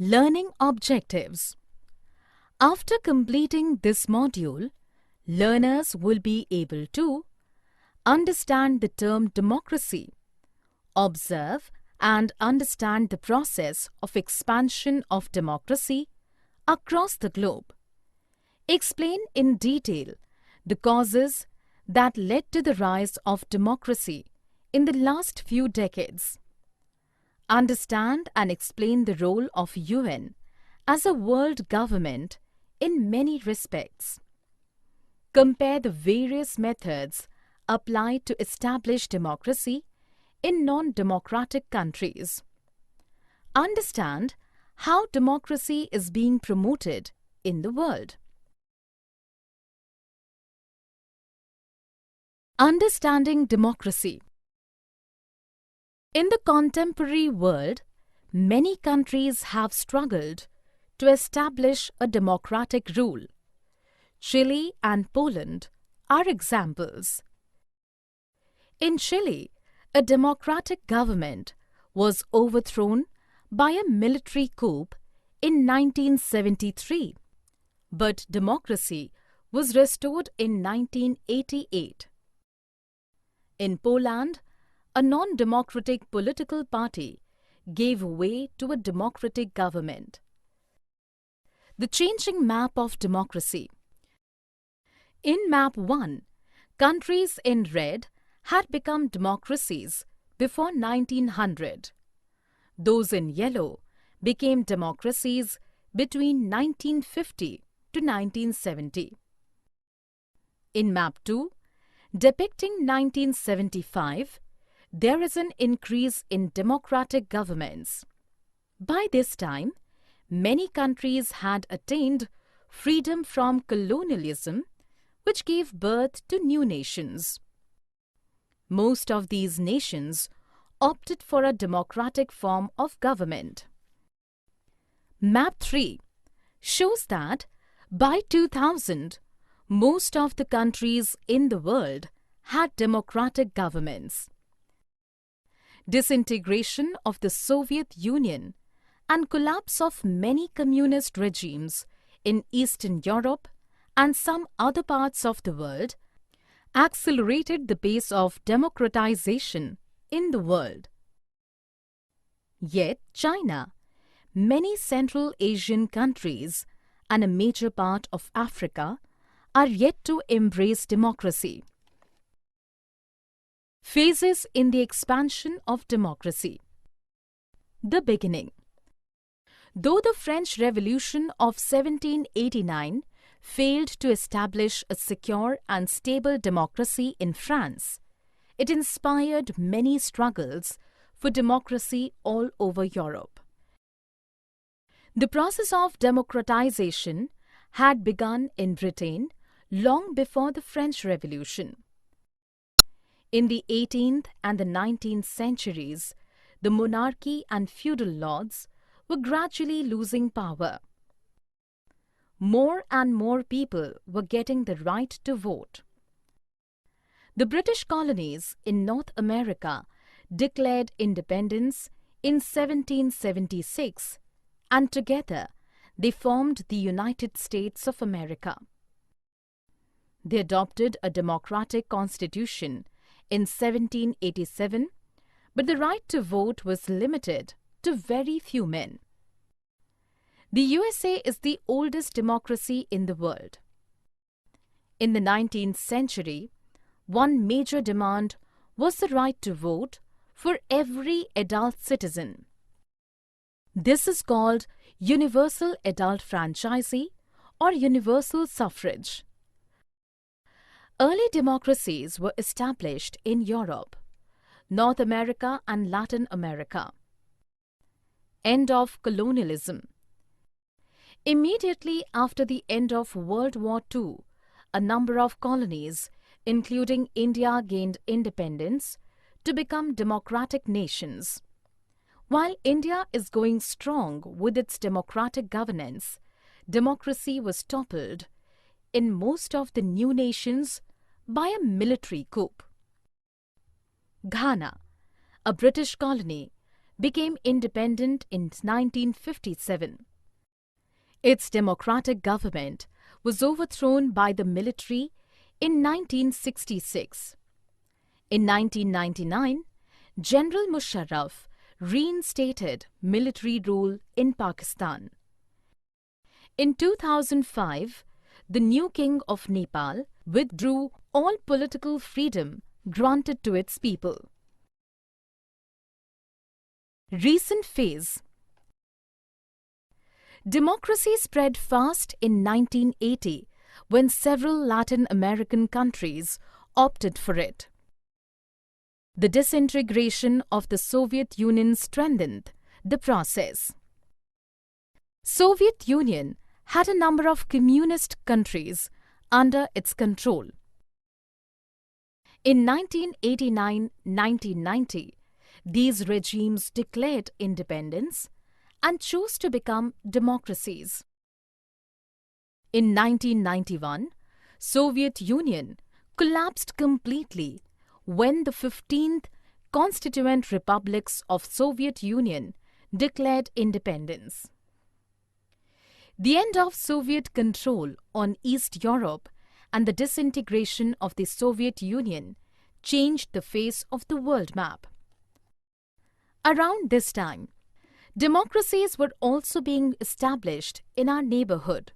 Learning objectives. After completing this module, learners will be able to understand the term democracy, observe and understand the process of expansion of democracy across the globe, explain in detail the causes that led to the rise of democracy in the last few decades, understand and explain the role of UN as a world government in many respects, compare the various methods applied to establish democracy in non-democratic countries, understand how democracy is being promoted in the world. Understanding democracy. In the contemporary world, many countries have struggled to establish a democratic rule. Chile and Poland are examples. In Chile, a democratic government was overthrown by a military coup in 1973, but democracy was restored in 1988. In Poland, a non-democratic political party gave way to a democratic government. The changing map of democracy. In Map 1, countries in red had become democracies before 1900. Those in yellow became democracies between 1950 to 1970. In Map 2, depicting 1975, there is an increase in democratic governments. By this time, many countries had attained freedom from colonialism, which gave birth to new nations. Most of these nations opted for a democratic form of government. Map 3 shows that by 2000, most of the countries in the world had democratic governments. Disintegration of the Soviet Union and collapse of many communist regimes in Eastern Europe and some other parts of the world accelerated the pace of democratization in the world. Yet China, many Central Asian countries, and a major part of Africa are yet to embrace democracy. Phases in the expansion of democracy. The beginning. Though the French Revolution of 1789 failed to establish a secure and stable democracy in France, it inspired many struggles for democracy all over Europe. The process of democratization had begun in Britain long before the French Revolution. In the 18th and the 19th centuries, the monarchy and feudal lords were gradually losing power. More and more people were getting the right to vote. The British colonies in North America declared independence in 1776, and together they formed the United States of America. They adopted a democratic constitution in 1787, but the right to vote was limited to very few men. The USA is the oldest democracy in the world. In the 19th century, one major demand was the right to vote for every adult citizen. This is called universal adult franchise or universal suffrage. Early democracies were established in Europe, North America and Latin America. End of colonialism. Immediately after the end of World War II, a number of colonies, including India, gained independence to become democratic nations. While India is going strong with its democratic governance, democracy was toppled in most of the new nations by a military coup. Ghana, a British colony, became independent in 1957. Its democratic government was overthrown by the military in 1966. In 1999, General Musharraf reinstated military rule in Pakistan. In 2005, the new king of Nepal withdrew all political freedom granted to its people. Recent phase. Democracy spread fast in 1980 when several Latin American countries opted for it. The disintegration of the Soviet Union strengthened the process. Soviet Union had a number of communist countries under its control. In 1989-1990, these regimes declared independence and chose to become democracies. In 1991, Soviet Union collapsed completely when the 15th Constituent Republics of Soviet Union declared independence. The end of Soviet control on East Europe and the disintegration of the Soviet Union changed the face of the world map. Around this time, democracies were also being established in our neighborhood.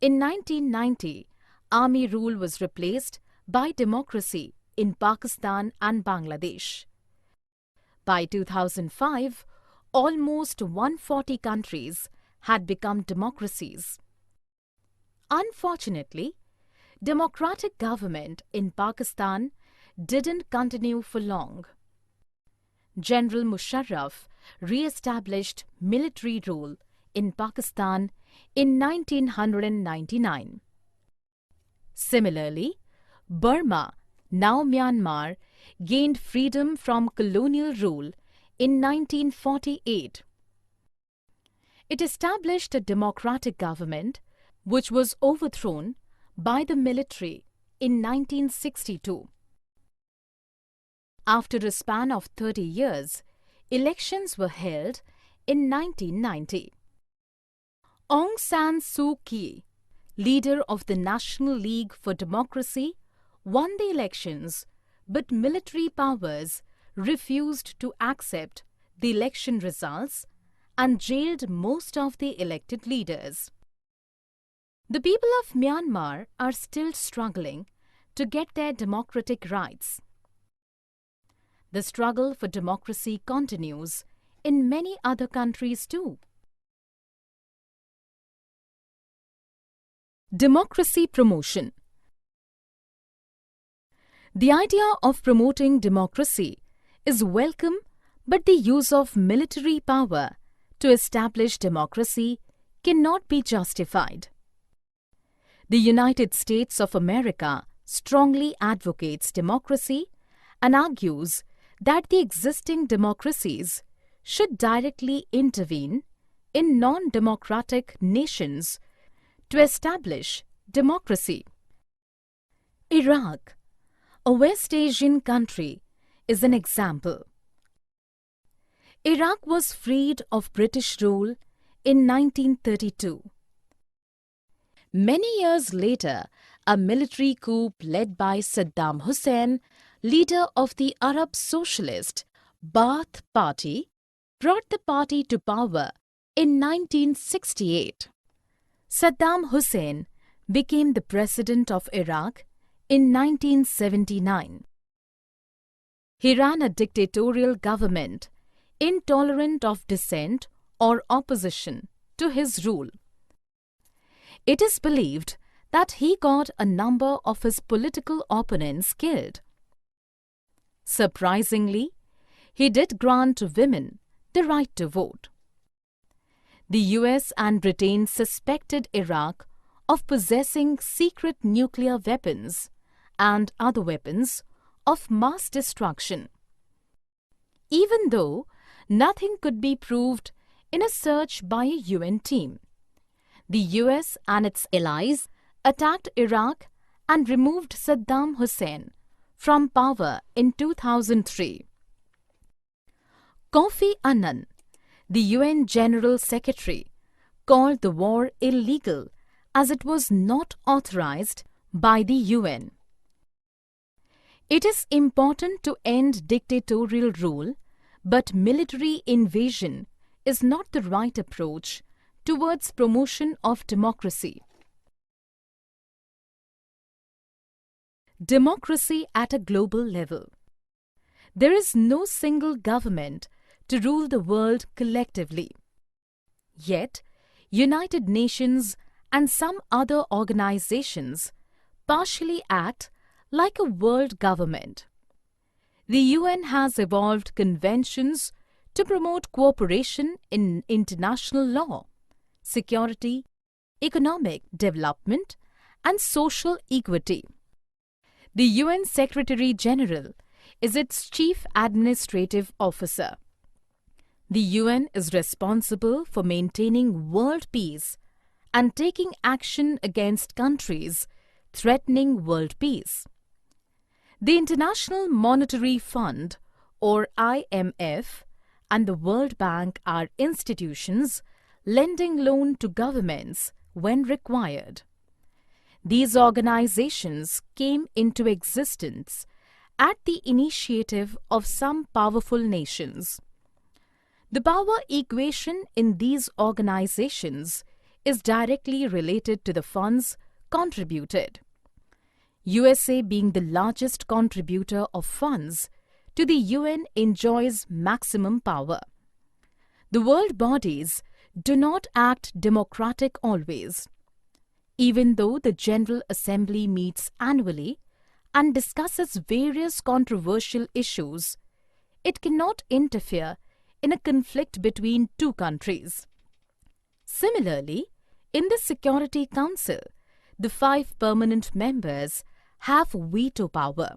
In 1990, army rule was replaced by democracy in Pakistan and Bangladesh. By 2005, almost 140 countries had become democracies. Unfortunately, democratic government in Pakistan didn't continue for long. General Musharraf re-established military rule in Pakistan in 1999. Similarly, Burma, now Myanmar, gained freedom from colonial rule in 1948. It established a democratic government which was overthrown by the military in 1962. After a span of 30 years, elections were held in 1990. Aung San Suu Kyi, leader of the National League for Democracy, won the elections, but military powers refused to accept the election results and jailed most of the elected leaders. The people of Myanmar are still struggling to get their democratic rights. The struggle for democracy continues in many other countries too. Democracy promotion. The idea of promoting democracy is welcome, but the use of military power to establish democracy cannot be justified. The United States of America strongly advocates democracy and argues that the existing democracies should directly intervene in non-democratic nations to establish democracy. Iraq, a West Asian country, is an example. Iraq was freed of British rule in 1932. Many years later, a military coup led by Saddam Hussein, leader of the Arab Socialist Ba'ath Party, brought the party to power in 1968. Saddam Hussein became the president of Iraq in 1979. He ran a dictatorial government, intolerant of dissent or opposition to his rule. It is believed that he got a number of his political opponents killed. Surprisingly, he did grant women the right to vote. The US and Britain suspected Iraq of possessing secret nuclear weapons and other weapons of mass destruction. Even though nothing could be proved in a search by a UN team, the US and its allies attacked Iraq and removed Saddam Hussein from power in 2003. Kofi Annan, the UN General Secretary, called the war illegal as it was not authorized by the UN. It is important to end dictatorial rule, but military invasion is not the right approach towards promotion of democracy. Democracy at a global level. There is no single government to rule the world collectively. Yet, United Nations and some other organizations partially act like a world government. The UN has evolved conventions to promote cooperation in international law, security, economic development, and social equity. The UN Secretary-General is its chief administrative officer. The UN is responsible for maintaining world peace and taking action against countries threatening world peace. The International Monetary Fund, or IMF, and the World Bank are institutions lending loan to governments when required. These organizations came into existence at the initiative of some powerful nations. The power equation in these organizations is directly related to the funds contributed. USA, being the largest contributor of funds to the UN, enjoys maximum power. The world bodies do not act democratic always. Even though the General Assembly meets annually and discusses various controversial issues, it cannot interfere in a conflict between two countries. Similarly, in the Security Council, the 5 permanent members have veto power.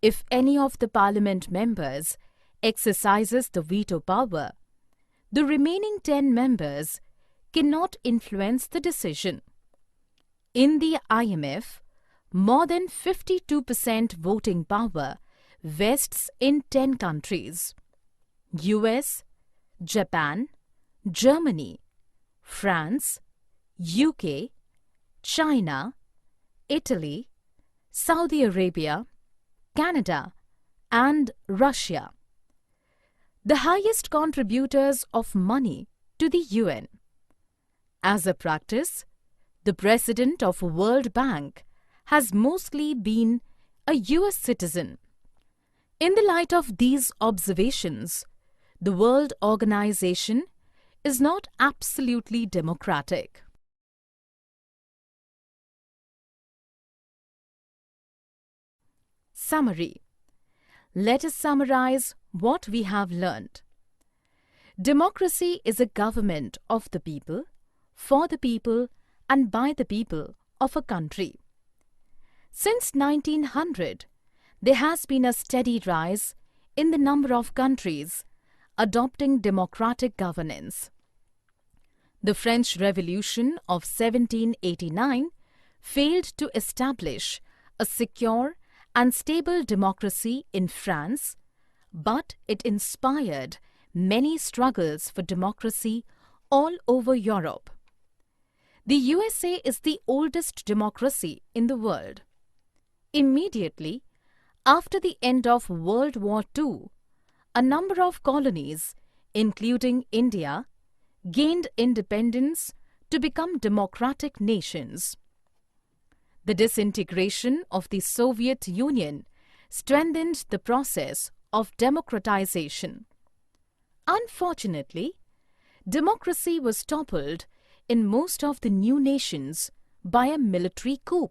If any of the parliament members exercises the veto power, the remaining 10 members cannot influence the decision. In the IMF, more than 52% voting power vests in 10 countries: US, Japan, Germany, France, UK, China, Italy, Saudi Arabia, Canada, and Russia. The highest contributors of money to the UN. As a practice, the president of World Bank has mostly been a US citizen. In the light of these observations, the World Organization is not absolutely democratic. Summary. Let us summarize what we have learned. Democracy is a government of the people, for the people, and by the people of a country. Since 1900, there has been a steady rise in the number of countries adopting democratic governance. The French Revolution of 1789 failed to establish a secure and stable democracy in France, but it inspired many struggles for democracy all over Europe. The USA is the oldest democracy in the world. Immediately after the end of World War II, a number of colonies, including India, gained independence to become democratic nations. The disintegration of the Soviet Union strengthened the process of democratization. Unfortunately, democracy was toppled in most of the new nations by a military coup.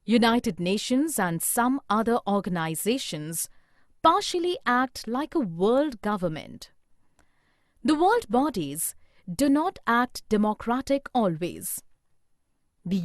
United Nations and some other organizations partially act like a world government. The world bodies do not act democratic always. The